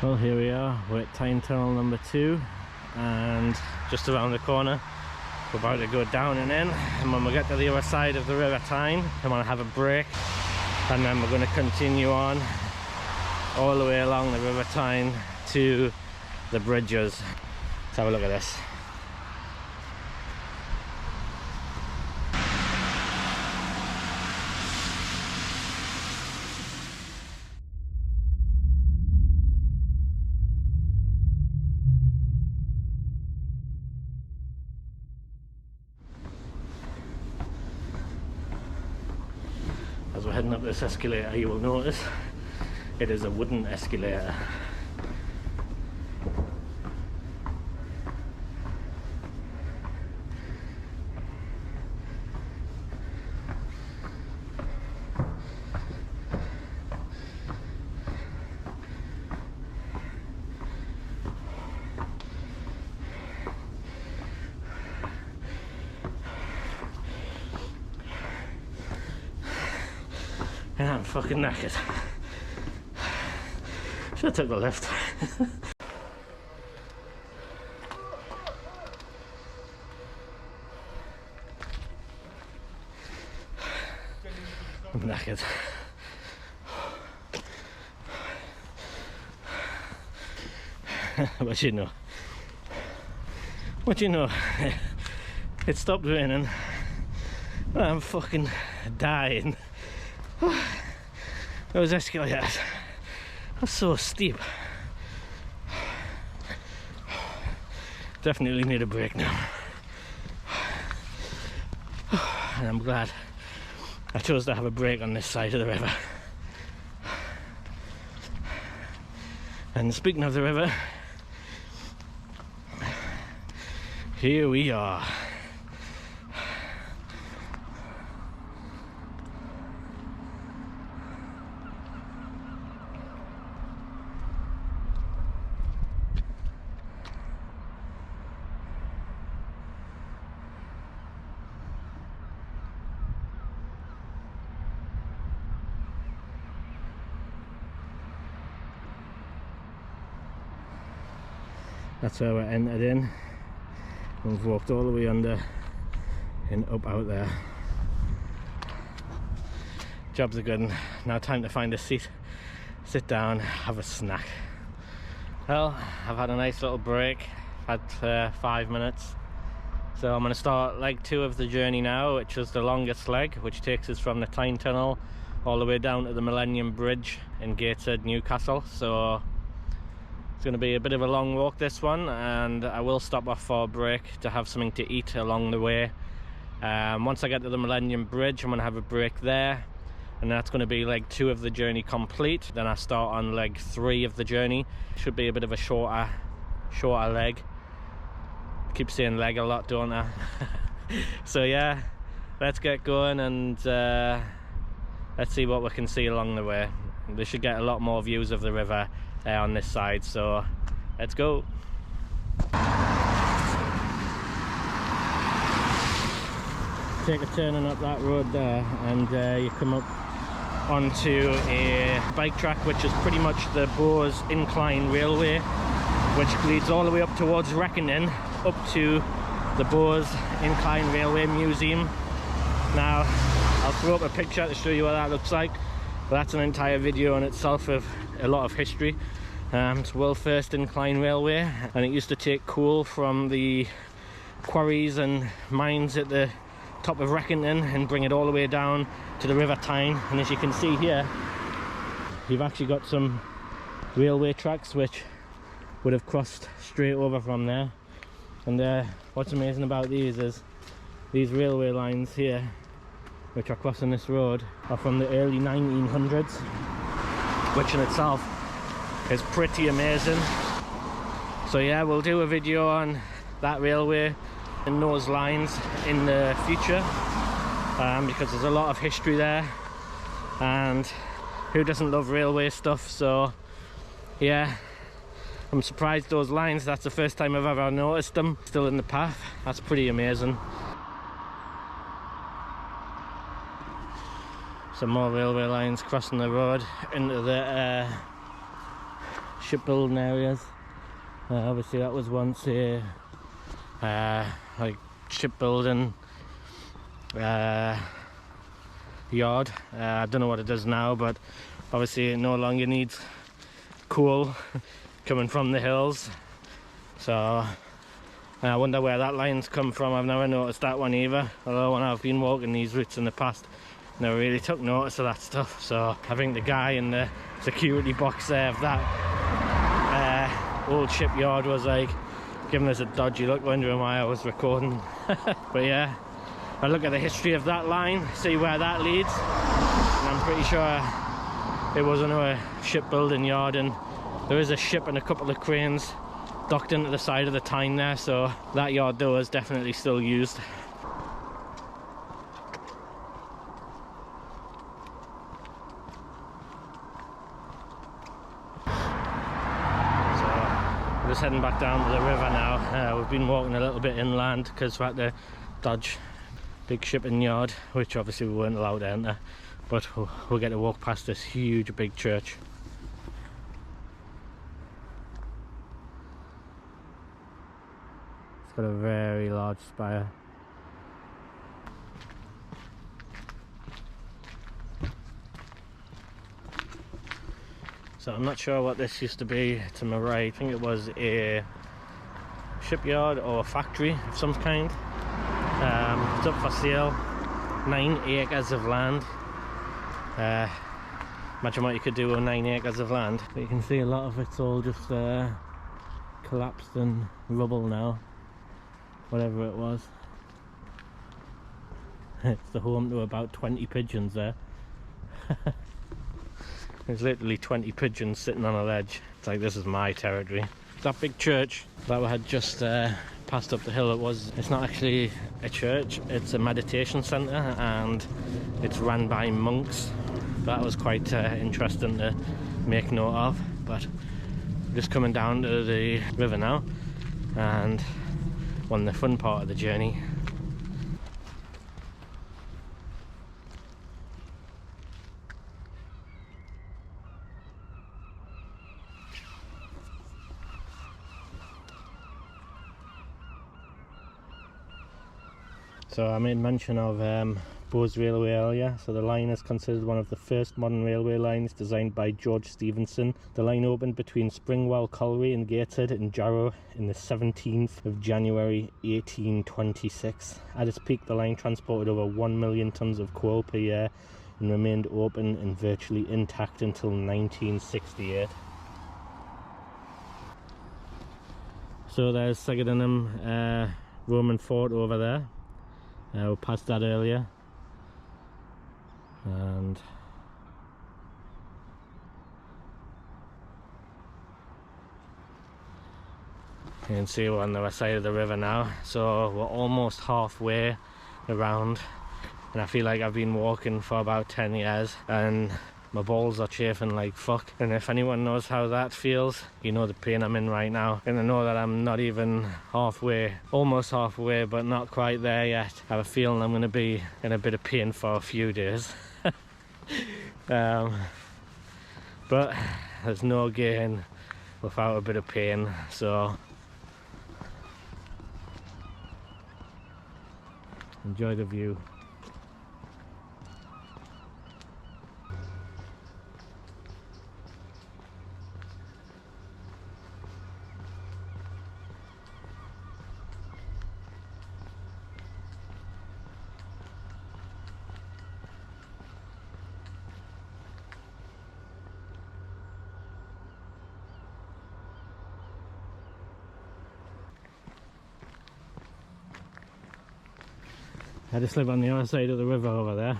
Well, here we are, we're at Tyne tunnel number 2 and just around the corner we're about to go down and in, and when we get to the other side of the river Tyne I'm going to have a break and then we're going to continue on all the way along the river Tyne to the bridges. Let's have a look at this. As we're heading up this escalator, you will notice it is a wooden escalator. And I'm fucking knackered. Should have took the lift. I'm knackered. But you know. What you know? It stopped raining. I'm fucking dying. Those escalators are so steep. Definitely need a break now. And I'm glad I chose to have a break on this side of the river. And speaking of the river, here we are. That's where we're entered in. We've walked all the way under and up out there. Jobs are good. Now time to find a seat, sit down, have a snack. Well, I've had a nice little break. I've had 5 minutes. So I'm going to start leg 2 of the journey now, which is the longest leg, which takes us from the Tyne tunnel all the way down to the Millennium Bridge in Gateshead, Newcastle. So it's going to be a bit of a long walk, this one, and I will stop off for a break to have something to eat along the way. Once I get to the Millennium Bridge, I'm going to have a break there, and that's going to be leg 2 of the journey complete. Then I start on leg 3 of the journey. Should be a bit of a shorter leg. I keep saying leg a lot, don't I? So yeah, let's get going and let's see what we can see along the way. We should get a lot more views of the river on this side, so let's go. Take a turning up that road there and you come up onto a bike track which is pretty much the Bowes Incline Railway, which leads all the way up towards Reckoning, up to the Bowes Incline Railway Museum. Now I'll throw up a picture to show you what that looks like, but that's an entire video in itself of a lot of history. It's the world's first incline railway, and it used to take coal from the quarries and mines at the top of Reckoning and bring it all the way down to the River Tyne. And as you can see here, you've actually got some railway tracks which would have crossed straight over from there. And what's amazing about these is these railway lines here, which are crossing this road, are from the early 1900s, which in itself is pretty amazing. So yeah, we'll do a video on that railway and those lines in the future, because there's a lot of history there, and who doesn't love railway stuff? So yeah, I'm surprised those lines, that's the first time I've ever noticed them still in the path. That's pretty amazing. Some more railway lines crossing the road into the shipbuilding areas. Obviously that was once a like shipbuilding yard. I don't know what it does now, but obviously it no longer needs coal coming from the hills. So I wonder where that line's come from. I've never noticed that one either, although when I've been walking these routes in the past, never really took notice of that stuff. So I think the guy in the security box there of that old shipyard was like giving us a dodgy look, wondering why I was recording. But yeah, I look at the history of that line, see where that leads, and I'm pretty sure it was another shipbuilding yard, and there is a ship and a couple of cranes docked into the side of the Tyne there, so that yard though is definitely still used. Just heading back down to the river now. We've been walking a little bit inland because we had to dodge big shipping yard, which obviously we weren't allowed to enter, but we'll get to walk past this huge big church. It's got a very large spire. So I'm not sure what this used to be to my right. I think it was a shipyard or a factory of some kind. It's up for sale, 9 acres of land. Imagine what you could do with 9 acres of land. But you can see a lot of it's all just collapsed and rubble now, whatever it was. It's the home to about 20 pigeons there. There's literally 20 pigeons sitting on a ledge. It's like, this is my territory. That big church that we had just passed up the hill, it's not actually a church, it's a meditation centre, and it's run by monks. That was quite interesting to make note of. But just coming down to the river now, and on the fun part of the journey. So I made mention of Bowes Railway earlier. So the line is considered one of the first modern railway lines designed by George Stephenson. The line opened between Springwell Colliery and Gateshead in Jarrow in the 17th of January 1826. At its peak, the line transported over 1 million tonnes of coal per year and remained open and virtually intact until 1968. So there's Segadinham Roman fort over there. We passed that earlier, and you can see we're on the other side of the river now. So we're almost halfway around, and I feel like I've been walking for about 10 years and my balls are chafing like fuck. And if anyone knows how that feels, you know the pain I'm in right now. And I know that I'm not even halfway, almost halfway, but not quite there yet. I have a feeling I'm going to be in a bit of pain for a few days. But there's no gain without a bit of pain, so enjoy the view. I just live on the other side of the river over there.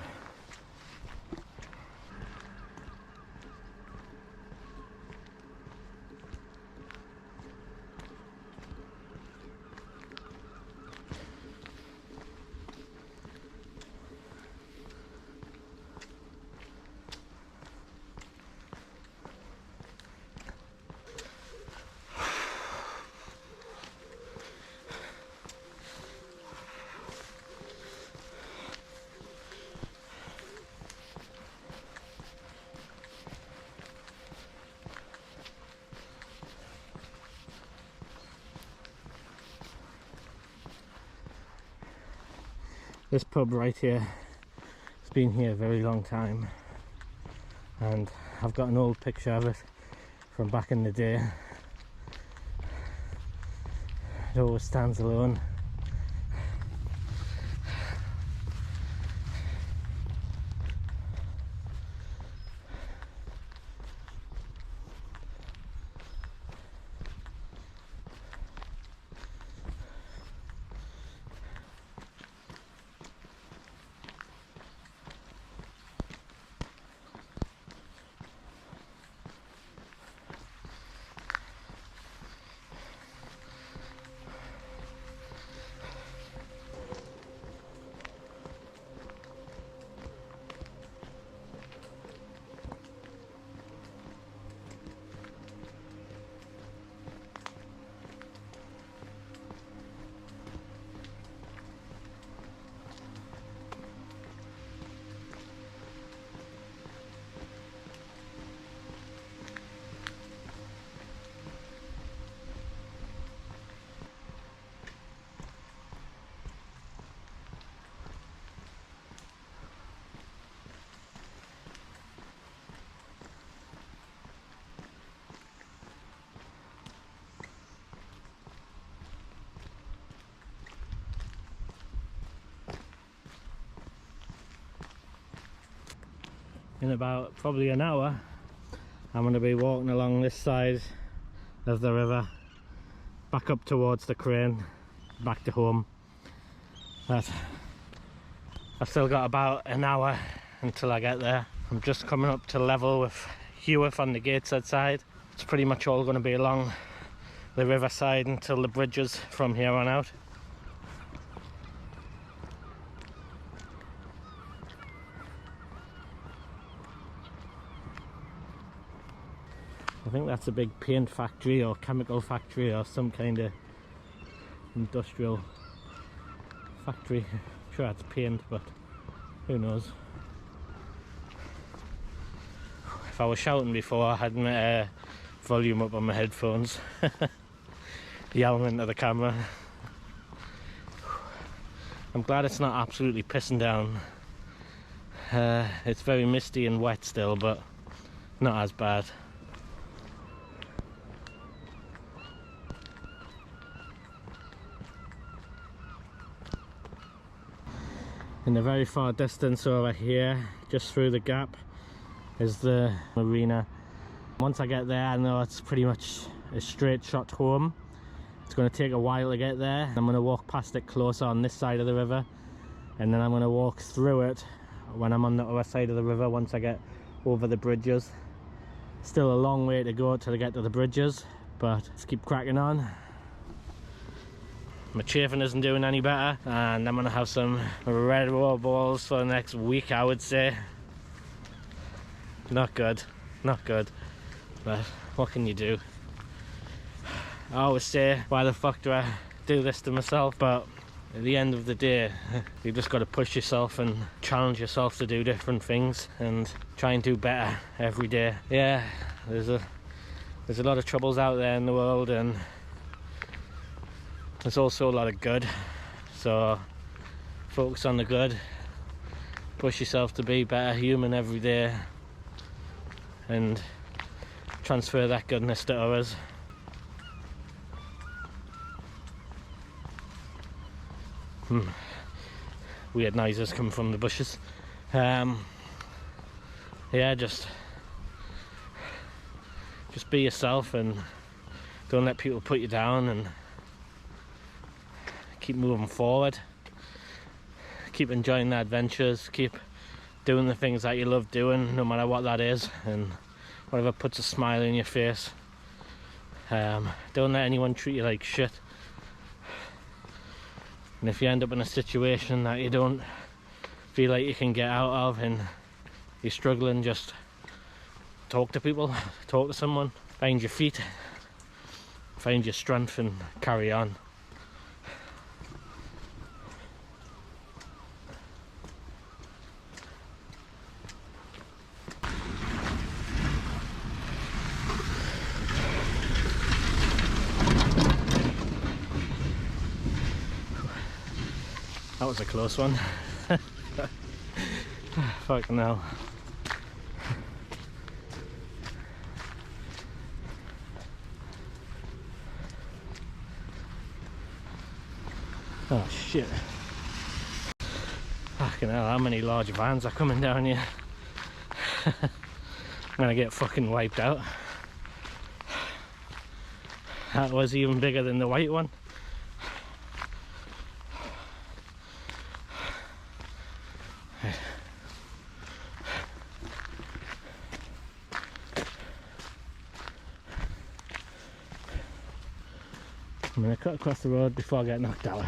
This pub right here has been here a very long time, and I've got an old picture of it from back in the day. It always stands alone. In about probably an hour, I'm going to be walking along this side of the river, back up towards the crane, back to home. But I've still got about an hour until I get there. I'm just coming up to level with Hewitt on the Gateshead side. It's pretty much all going to be along the riverside until the bridges from here on out. I think that's a big paint factory or chemical factory or some kind of industrial factory. I'm sure it's paint, but who knows. If I was shouting before, I had my volume up on my headphones, yelling into the camera. I'm glad it's not absolutely pissing down. It's very misty and wet still, but not as bad. In the very far distance over here, just through the gap, is the marina. Once I get there, I know it's pretty much a straight shot home. It's going to take a while to get there. I'm going to walk past it closer on this side of the river, and then I'm going to walk through it when I'm on the other side of the river once I get over the bridges. Still a long way to go till I get to the bridges, but let's keep cracking on. My chafing isn't doing any better, and I'm going to have some red raw balls for the next week, I would say. Not good, not good, but what can you do? I always say, why the fuck do I do this to myself? But at the end of the day, you just got to push yourself and challenge yourself to do different things and try and do better every day. Yeah, there's a lot of troubles out there in the world, and there's also a lot of good, so focus on the good, push yourself to be a better human every day, and transfer that goodness to others. Weird noises coming from the bushes. Yeah, just be yourself and don't let people put you down, and keep moving forward, keep enjoying the adventures, keep doing the things that you love doing, no matter what that is, and whatever puts a smile in your face. Don't let anyone treat you like shit, and if you end up in a situation that you don't feel like you can get out of and you're struggling, just talk to people, talk to someone, find your feet, find your strength, and carry on. That was a close one. Fucking hell. Oh shit. Fucking hell, how many large vans are coming down here? I'm gonna get fucking wiped out. That was even bigger than the white one. I'm gonna cut across the road before I get knocked out.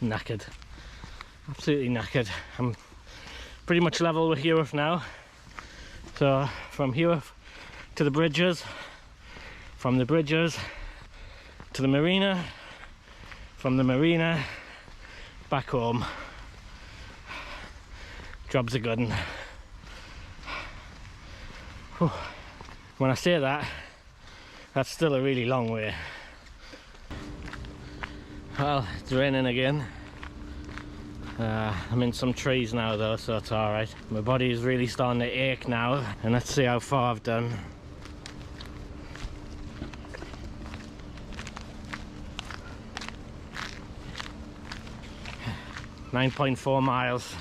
Knackered. Absolutely knackered. I'm pretty much level with Hero now. So from here to the bridges, from the bridges to the marina, from the marina back home. Job's a good one. Whew. When I say that, that's still a really long way. Well, it's raining again. I'm in some trees now though, so it's alright. My body is really starting to ache now, and let's see how far I've done. .4 miles.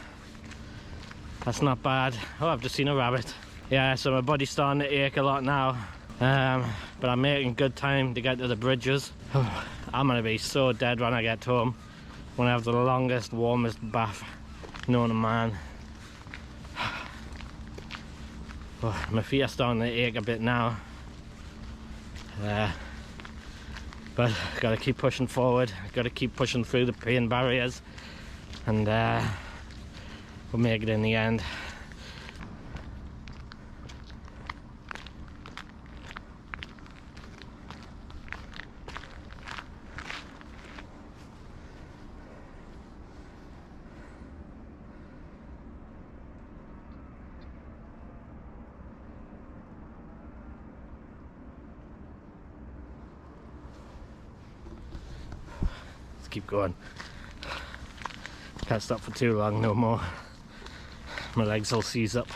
That's not bad. Oh, I've just seen a rabbit. Yeah, so my body's starting to ache a lot now. But I'm making good time to get to the bridges. I'm gonna be so dead when I get home. When I have the longest, warmest bath known to man. Oh, my feet are starting to ache a bit now. But gotta keep pushing forward. Gotta keep pushing through the pain barriers, and we'll make it in the end. Keep going. Can't stop for too long no more. My legs will seize up.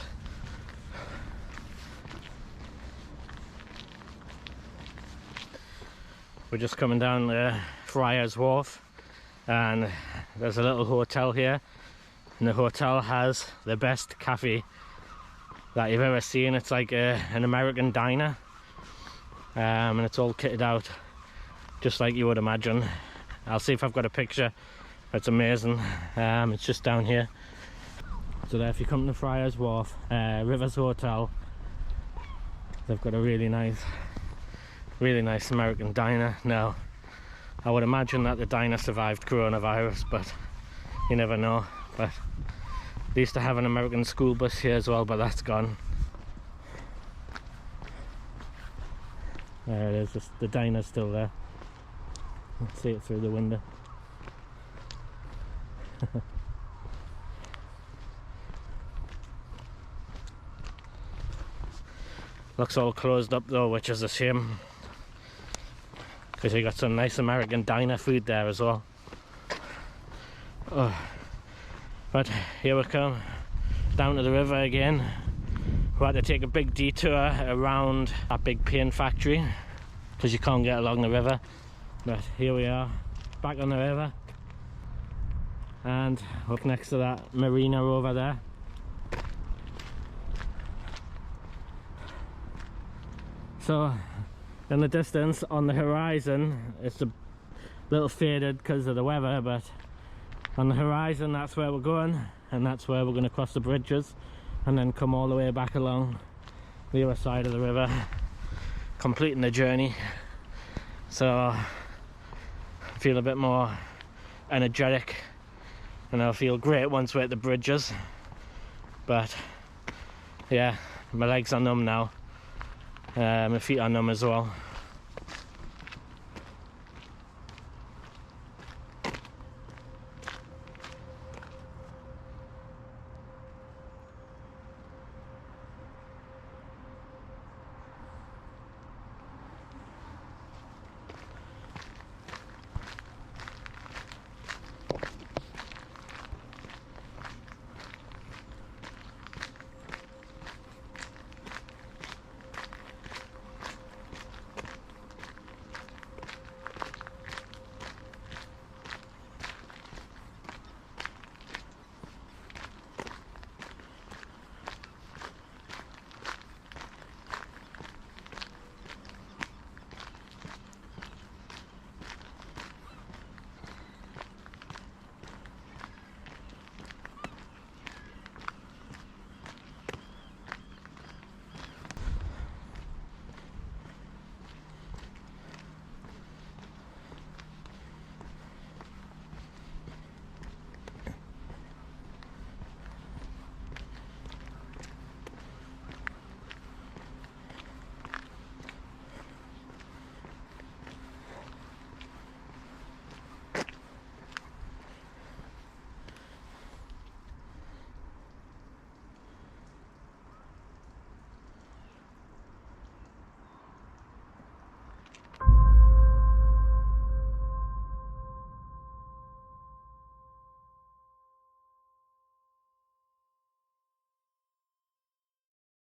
We're just coming down the Friars Wharf, and there's a little hotel here, and the hotel has the best cafe that you've ever seen. It's like an American diner, and it's all kitted out just like you would imagine. I'll see if I've got a picture. It's amazing. It's just down here. So there, if you come to Friars Wharf, Rivers Hotel, they've got a really nice American diner. Now, I would imagine that the diner survived coronavirus, but you never know. But they used to have an American school bus here as well, but that's gone. There it is. The diner's still there. Let's see it through the window. Looks all closed up though, which is a shame, because you got some nice American diner food there as well. Oh. But here we come, down to the river again. We had to take a big detour around that big paint factory because you can't get along the river. But here we are, back on the river, and up next to that marina over there. So in the distance on the horizon, it's a little faded because of the weather, but on the horizon that's where we're going, and that's where we're going to cross the bridges and then come all the way back along the other side of the river, completing the journey. So I feel a bit more energetic, and I'll feel great once we're at the bridges. But yeah, my legs are numb now, my feet are numb as well.